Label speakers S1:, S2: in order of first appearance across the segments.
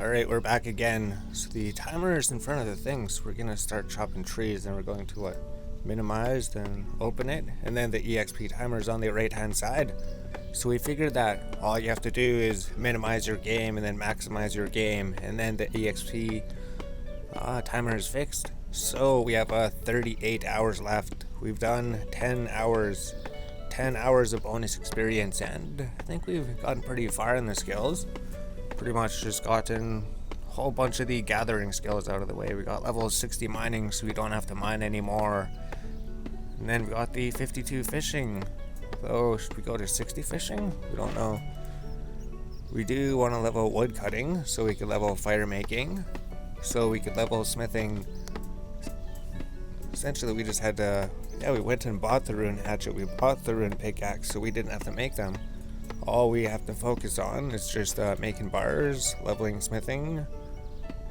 S1: Alright, we're back again. So the timer is in front of the thing, so we're gonna start chopping trees, and we're going to minimize, then open it, and then the EXP timer is on the right hand side. So we figured that all you have to do is minimize your game and then maximize your game, and then the EXP timer is fixed. So we have 38 hours left. We've done 10 hours of bonus experience, and I think we've gotten pretty far in the skills. Pretty much just gotten a whole bunch of the gathering skills out of the way. We got level 60 mining, so we don't have to mine anymore. And then we got the 52 fishing. So should we go to 60 fishing? We don't know. We do want to level woodcutting, so we could level firemaking, so we could level smithing. Essentially, we just had to, we went and bought the rune hatchet, we bought the rune pickaxe, so we didn't have to make them. All we have to focus on is just making bars, leveling smithing.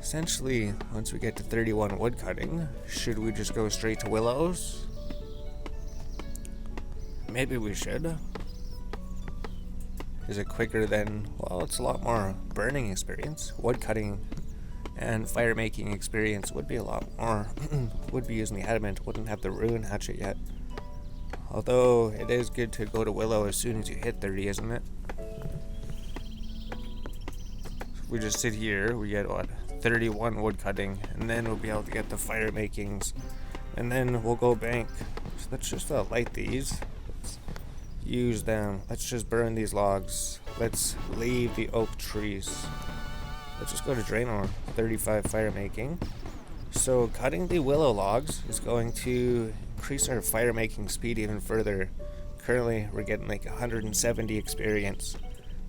S1: Essentially, once we get to 31 woodcutting, should we just go straight to willows? Maybe we should. Is it quicker than, well, it's a lot more burning experience. Woodcutting and firemaking experience would be a lot more. Would be using the adamant, wouldn't have the rune hatchet yet. Although, it is good to go to willow as soon as you hit 30, isn't it? If we just sit here, we get, 31 woodcutting, and then we'll be able to get the firemakings, and then we'll go bank. So let's just light these. Let's use them. Let's just burn these logs. Let's leave the oak trees. Let's just go to Draenor, 35 firemaking. So cutting the willow logs is going to increase our firemaking speed even further. Currently we're getting like 170 experience.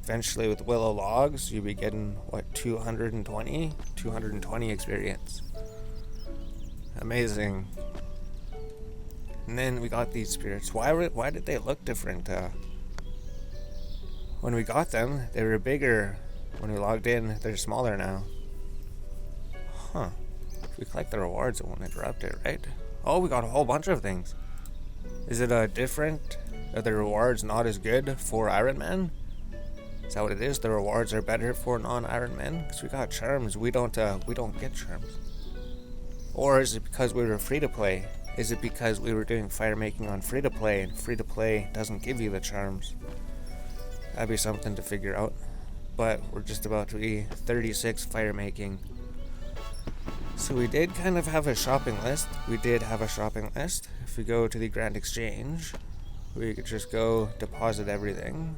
S1: Eventually with willow logs you'll be getting 220 experience. Amazing. And then we got these spirits. Why did they look different? When we got them they were bigger. When we logged in they're smaller now. Huh. If we collect the rewards, it won't interrupt it, right? Oh, we got a whole bunch of things. Is it different? Are the rewards not as good for Iron Man? Is that what it is? The rewards are better for non-Iron Men? Because we got charms, we don't get charms. Or is it because we were free to play? Is it because we were doing firemaking on free to play, and free to play doesn't give you the charms? That'd be something to figure out. But we're just about to be 36 firemaking. So we did kind of have a shopping list. If we go to the Grand Exchange, we could just go deposit everything.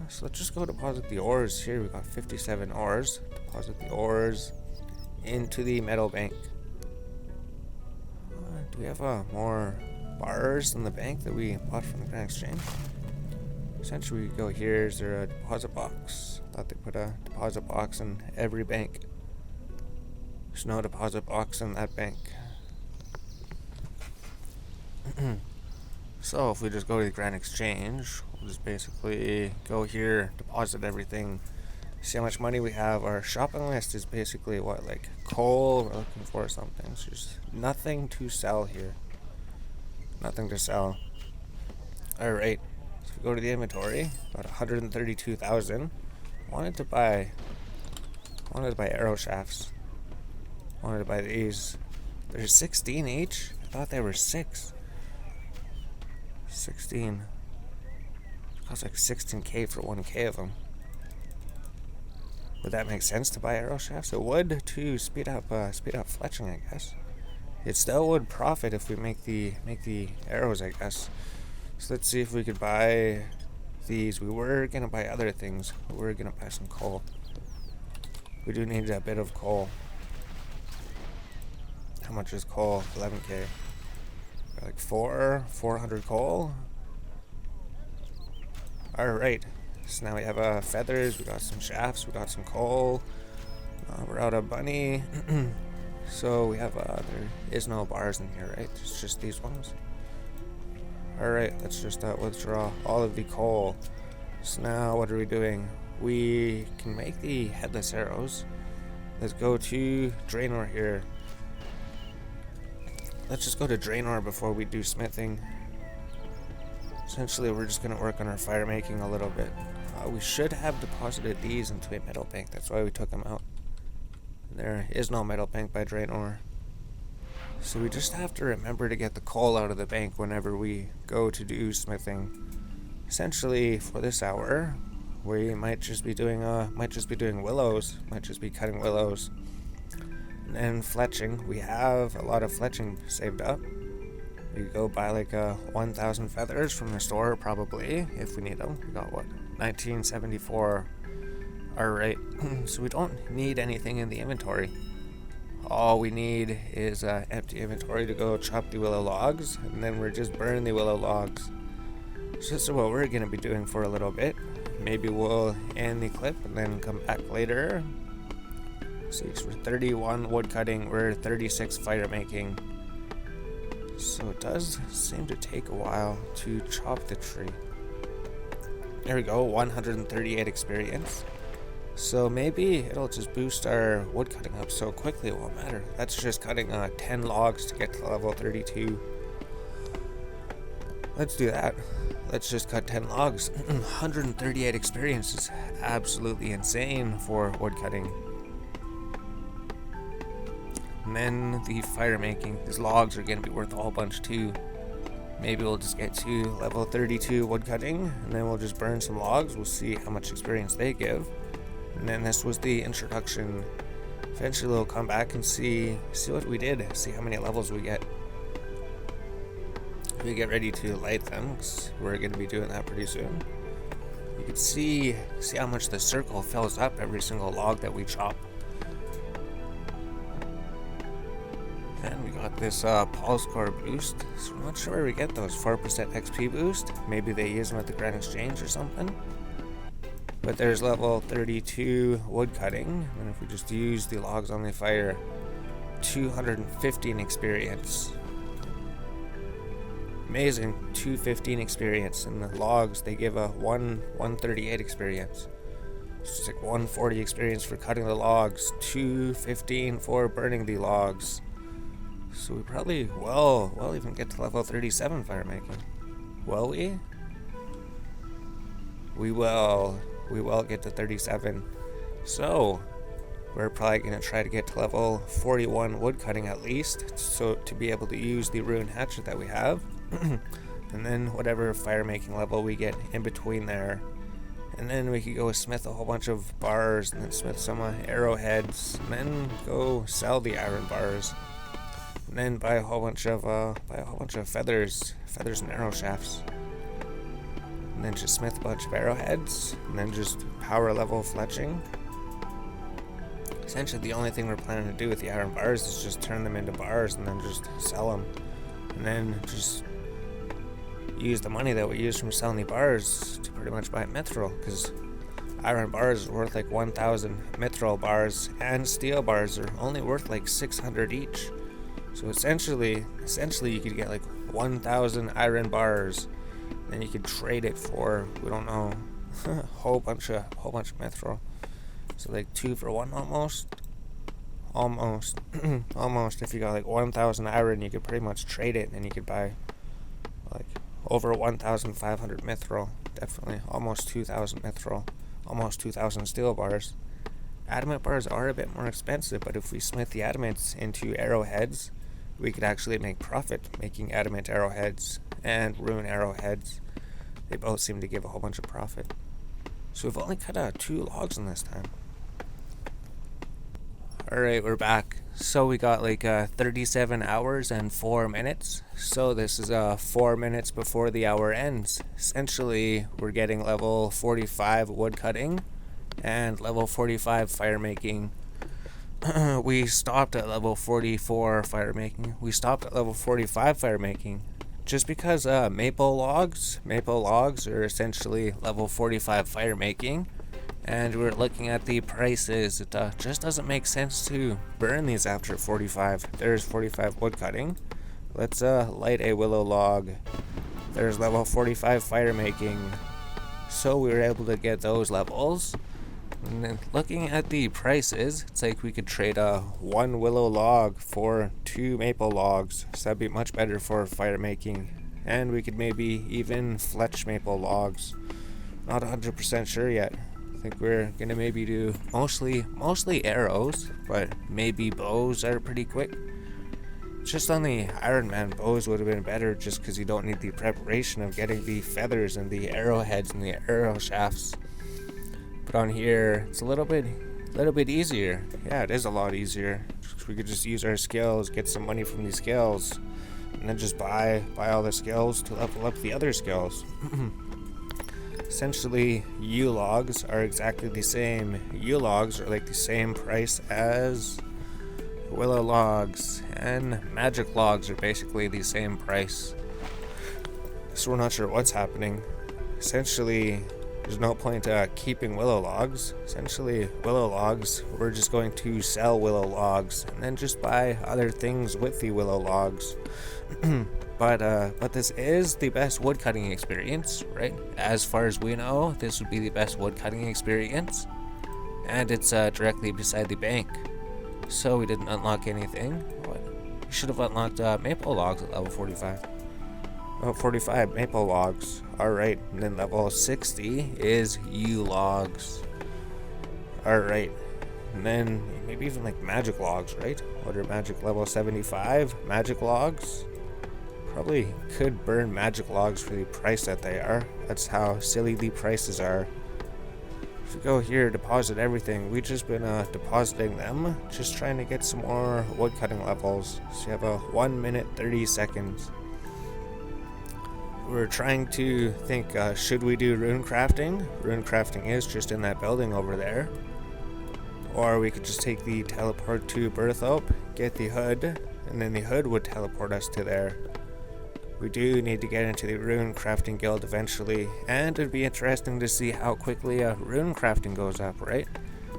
S1: So let's just go deposit the ores here. We got 57 ores. Deposit the ores into the metal bank. Do we have more bars in the bank that we bought from the Grand Exchange? Essentially, we go here. Is there a deposit box? I thought they put a deposit box in every bank. There's no deposit box in that bank. So if we just go to the Grand Exchange, we'll just basically go here, deposit everything, see how much money we have. Our shopping list is basically coal. We're looking for something. So there's nothing to sell here. Nothing to sell. Alright, so if we go to the inventory, about 132,000. Wanted to buy arrow shafts. Wanted to buy these. There's 16 each? I thought there were 6. 16. It costs like 16k for 1k of them. Would that make sense to buy arrow shafts? It would to speed up fletching, I guess. It still would profit if we make the arrows, I guess. So let's see if we could buy these. We were gonna buy other things. We were gonna buy some coal. We do need a bit of coal. How much is coal? 11k. Like 400 coal. Alright. So now we have feathers, we got some shafts, we got some coal. We're out of bunny. So we have, there is no bars in here, right? It's just these ones. Alright, let's just withdraw all of the coal. So now what are we doing? We can make the headless arrows. Let's go to Draenor here. Let's just go to Draenor before we do smithing. Essentially, we're just going to work on our firemaking a little bit. We should have deposited these into a metal bank. That's why we took them out. There is no metal bank by Draenor. So we just have to remember to get the coal out of the bank whenever we go to do smithing. Essentially, for this hour, we might just be doing willows. Might just be cutting willows. And then fletching. We have a lot of fletching saved up. We could go buy like 1,000 feathers from the store, probably, if we need them. We got what? 1974. Alright, so we don't need anything in the inventory. All we need is empty inventory to go chop the willow logs, and then we're just burning the willow logs. So this is what we're going to be doing for a little bit. Maybe we'll end the clip and then come back later. So we're 31 woodcutting, we're 36 firemaking. So it does seem to take a while to chop the tree. There we go, 138 experience. So maybe it'll just boost our woodcutting up so quickly it won't matter. That's just cutting 10 logs to get to level 32. Let's do that. Let's just cut 10 logs. 138 experience is absolutely insane for woodcutting. And then the firemaking. These logs are going to be worth a whole bunch too. Maybe we'll just get to level 32 woodcutting, and then we'll just burn some logs. We'll see how much experience they give. And then this was the introduction. Eventually we'll come back and see what we did, see how many levels we get. We get ready to light them, because we're going to be doing that pretty soon. You can see how much the circle fills up every single log that we chop. And we got this pulse core boost, so I'm not sure where we get those. 4% XP boost, maybe they use them at the Grand Exchange or something. But there's level 32 woodcutting, and if we just use the logs on the fire, 215 experience. Amazing, 215 experience, and the logs, they give a 138 experience. It's just like 140 experience for cutting the logs, 215 for burning the logs. So we probably will even get to level 37 firemaking. Will we? We will get to 37. So we're probably going to try to get to level 41 woodcutting at least, so to be able to use the rune hatchet that we have. And then whatever firemaking level we get in between there. And then we could go smith a whole bunch of bars, and then smith some arrowheads, and then go sell the iron bars. And then buy a whole bunch of feathers and arrow shafts. And then just smith a bunch of arrowheads, and then just power level fletching. Essentially the only thing we're planning to do with the iron bars is just turn them into bars and then just sell them. And then just use the money that we use from selling the bars to pretty much buy mithril, because iron bars are worth like 1,000 mithril bars, and steel bars are only worth like 600 each. So essentially you could get like 1,000 iron bars. Then you could trade it for, we don't know, a whole bunch of mithril. So like 2 for 1 almost. Almost. If you got like 1,000 iron, you could pretty much trade it, and then you could buy like over 1,500 mithril. Definitely almost 2,000 mithril. Almost 2,000 steel bars. Adamant bars are a bit more expensive, but if we smith the adamants into arrowheads, we could actually make profit making adamant arrowheads and rune arrowheads. They both seem to give a whole bunch of profit. So we've only cut out 2 logs in this time. Alright, we're back. So we got like 37 hours and 4 minutes. So this is 4 minutes before the hour ends. Essentially, we're getting level 45 woodcutting and level 45 firemaking. We stopped at level 44 firemaking. We stopped at level 45 firemaking. Just because maple logs are essentially level 45 firemaking, and we're looking at the prices, it just doesn't make sense to burn these after 45. There's 45 woodcutting. Let's light a willow log. There's level 45 firemaking. So we were able to get those levels. And then looking at the prices, it's like we could trade 1 willow log for 2 maple logs. So that'd be much better for firemaking. And we could maybe even fletch maple logs Not 100% sure yet. I think we're gonna maybe do mostly arrows, but maybe bows are pretty quick. Just on the Iron Man, bows would have been better just because you don't need the preparation of getting the feathers and the arrowheads and the arrow shafts. But on here, it's a little bit easier. Yeah, it is a lot easier. We could just use our skills, get some money from these skills, and then just buy all the skills to level up the other skills. Essentially, U-logs are exactly the same. U-logs are like the same price as willow logs, and magic logs are basically the same price. So we're not sure what's happening. Essentially, there's no point keeping willow logs. Essentially, willow logs, we're just going to sell willow logs and then just buy other things with the willow logs. But this is the best woodcutting experience, right? As far as we know, this would be the best woodcutting experience. And it's directly beside the bank. So we didn't unlock anything. We should have unlocked maple logs at level 45. Oh, 45 maple logs. Alright, and then level 60 is U logs. Alright, and then maybe even like magic logs, right? What are magic level 75? Magic logs? Probably could burn magic logs for the price that they are. That's how silly the prices are. If we go here, deposit everything, we've just been depositing them, just trying to get some more woodcutting levels. So you have a 1 minute 30 seconds. We're trying to think, should we do rune crafting? Rune crafting is just in that building over there. Or we could just take the teleport to Berthope, get the hood, and then the hood would teleport us to there. We do need to get into the rune crafting guild eventually, and it'd be interesting to see how quickly rune crafting goes up, right?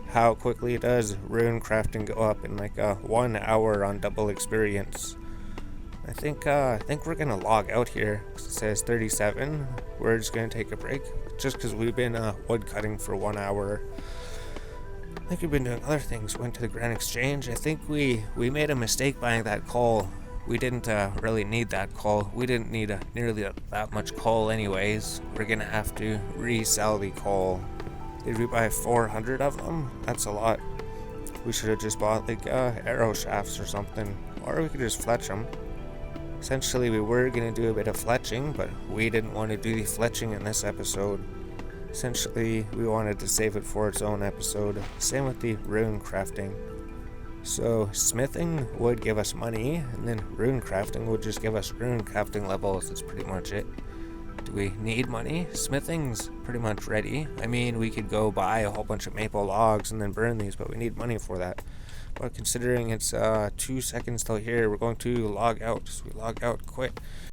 S1: How quickly does rune crafting go up in like 1 hour on double experience? I think we're gonna log out here. It says 37. We're just gonna take a break, just because we've been woodcutting for 1 hour. I think we've been doing other things. Went to the Grand Exchange. I think we made a mistake buying that coal. We didn't really need that coal. We didn't need nearly that much coal anyways. We're gonna have to resell the coal. Did we buy 400 of them? That's a lot. We should have just bought like arrow shafts or something. Or we could just fletch them. Essentially, we were gonna do a bit of fletching, but we didn't want to do the fletching in this episode. Essentially, we wanted to save it for its own episode. Same with the rune crafting. So smithing would give us money, and then rune crafting would just give us rune crafting levels. That's pretty much it. Do we need money? Smithing's pretty much ready. I mean, we could go buy a whole bunch of maple logs and then burn these, but we need money for that. But considering it's 2 seconds till here, we're going to log out. So we log out, quit.